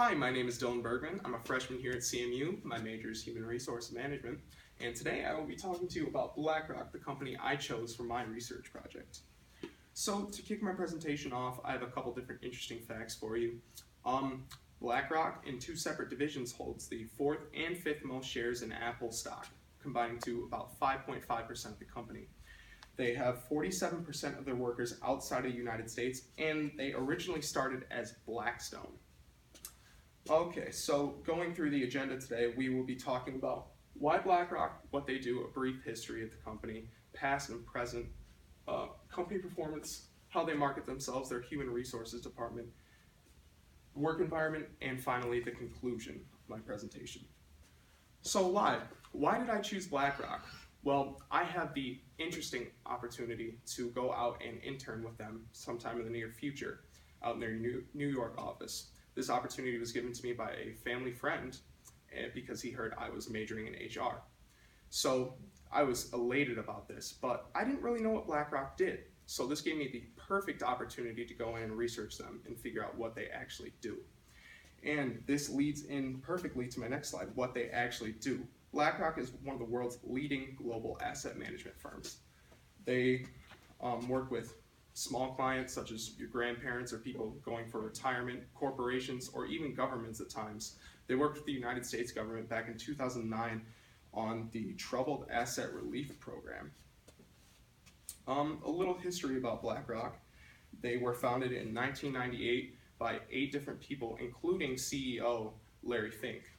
Hi, my name is Dylan Bergman. I'm a freshman here at CMU. My major is Human Resource Management, and today I will be talking to you about BlackRock, the company I chose for my research project. So to kick my presentation off, I have a couple different interesting facts for you. BlackRock, in two separate divisions, holds the fourth and fifth most shares in Apple stock, combining to about 5.5% of the company. They have 47% of their workers outside of the United States, and they originally started as Blackstone. Okay, so going through the agenda today, we will be talking about why BlackRock, what they do, a brief history of the company, past and present, company performance, how they market themselves, their human resources department, work environment, and finally the conclusion of my presentation. So why did I choose BlackRock? Well, I have the interesting opportunity to go out and intern with them sometime in the near future out in their New York office. This opportunity was given to me by a family friend because he heard I was majoring in HR. So I was elated about this, but I didn't really know what BlackRock did. So this gave me the perfect opportunity to go in and research them and figure out what they actually do. And this leads in perfectly to my next slide, what they actually do. BlackRock is one of the world's leading global asset management firms. They work with small clients such as your grandparents or people going for retirement, corporations, or even governments at times. They worked with the United States government back in 2009 on the Troubled Asset Relief Program. A little history about BlackRock. They were founded in 1998 by 8 different people, including CEO Larry Fink.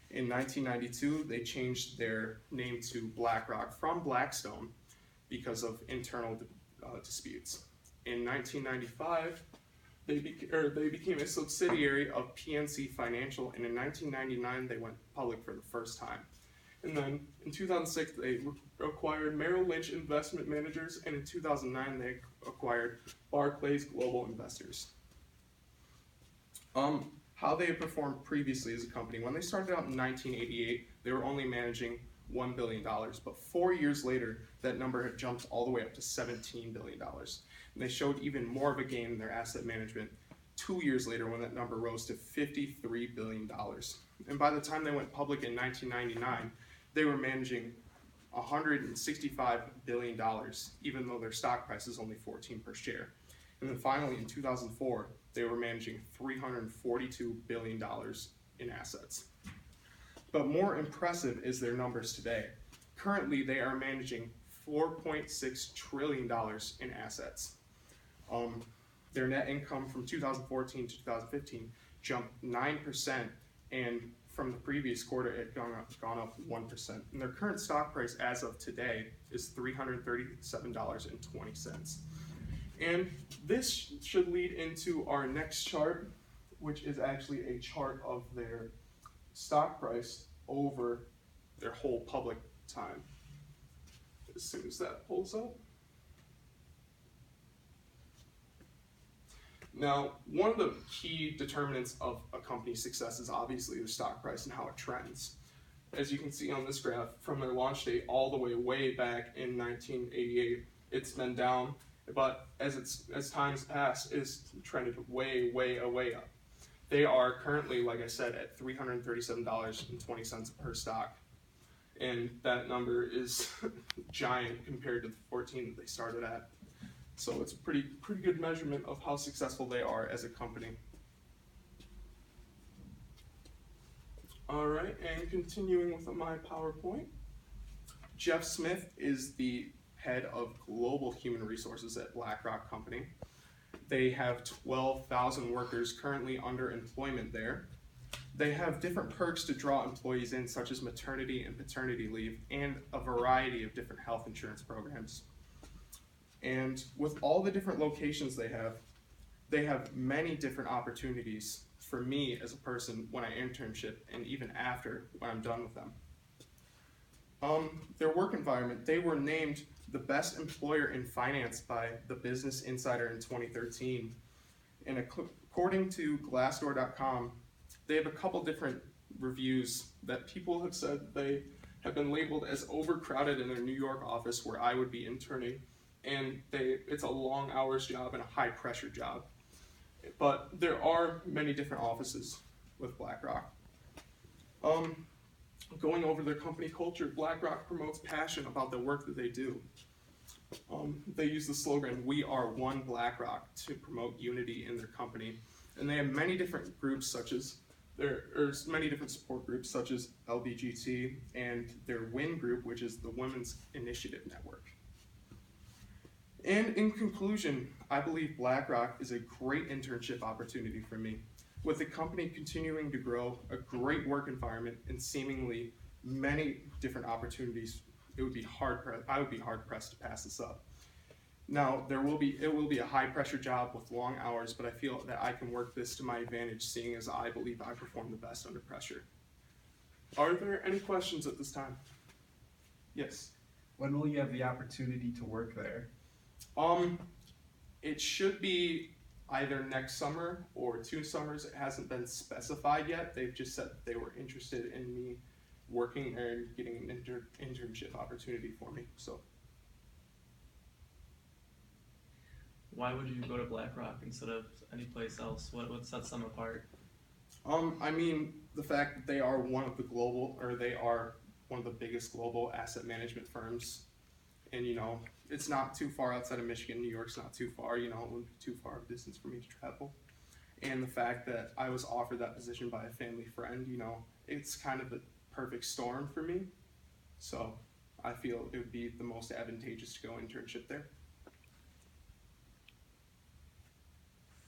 In 1992, they changed their name to BlackRock from Blackstone because of internal disputes. In 1995, they became a subsidiary of PNC Financial, and in 1999, they went public for the first time. And then in 2006, they acquired Merrill Lynch Investment Managers, and in 2009, they acquired Barclays Global Investors. How they had performed previously as a company. When they started out in 1988, they were only managing $1 billion, but 4 years later, that number had jumped all the way up to $17 billion. And they showed even more of a gain in their asset management 2 years later when that number rose to $53 billion. And by the time they went public in 1999, they were managing $165 billion, even though their stock price is only $14 per share. And then finally in 2004, they were managing $342 billion in assets. But more impressive is their numbers today. Currently, they are managing $4.6 trillion in assets. Their net income from 2014 to 2015 jumped 9%, and from the previous quarter, it had gone up 1%. And their current stock price as of today is $337.20. And this should lead into our next chart, which is actually a chart of their stock price over their whole public time. As soon as that pulls up. Now, one of the key determinants of a company's success is obviously their stock price and how it trends. As you can see on this graph, from their launch date all the way back in 1988, it's been down, but as time's passed, it's trended way up. They are currently, like I said, at $337.20 per stock, and that number is giant compared to the 14 that they started at. So it's a pretty good measurement of how successful they are as a company. All right, and continuing with my PowerPoint, Jeff Smith is the head of global human resources at BlackRock Company. They have 12,000 workers currently under employment there. They have different perks to draw employees in, such as maternity and paternity leave, and a variety of different health insurance programs. And with all the different locations they have many different opportunities for me as a person when I internship and even after when I'm done with them. Their work environment, they were named the best employer in finance by the Business Insider in 2013. And according to Glassdoor.com, they have a couple different reviews that people have said they have been labeled as overcrowded in their New York office where I would be interning. And it's a long hours job and a high pressure job. But there are many different offices with BlackRock. Going over their company culture, BlackRock promotes passion about the work that they do. They use the slogan, "We are one BlackRock," to promote unity in their company. And they have many different groups many different support groups such as LBGT and their WIN group, which is the Women's Initiative Network. And in conclusion, I believe BlackRock is a great internship opportunity for me. With the company continuing to grow, a great work environment, and seemingly many different opportunities, I would be hard pressed to pass this up. Now, it will be a high pressure job with long hours, but I feel that I can work this to my advantage, seeing as I believe I perform the best under pressure. Are there any questions at this time? Yes. When will you have the opportunity to work there? It should be either next summer or 2 summers. It hasn't been specified yet. They've just said that they were interested in me working and getting an internship opportunity for me. So. Why would you go to BlackRock instead of any place else? What sets them apart? I mean, the fact that they are one of the biggest global asset management firms, and it's not too far outside of Michigan. New York's not too far. It wouldn't be too far of a distance for me to travel. And the fact that I was offered that position by a family friend, it's kind of the perfect storm for me. So I feel it would be the most advantageous to go internship there.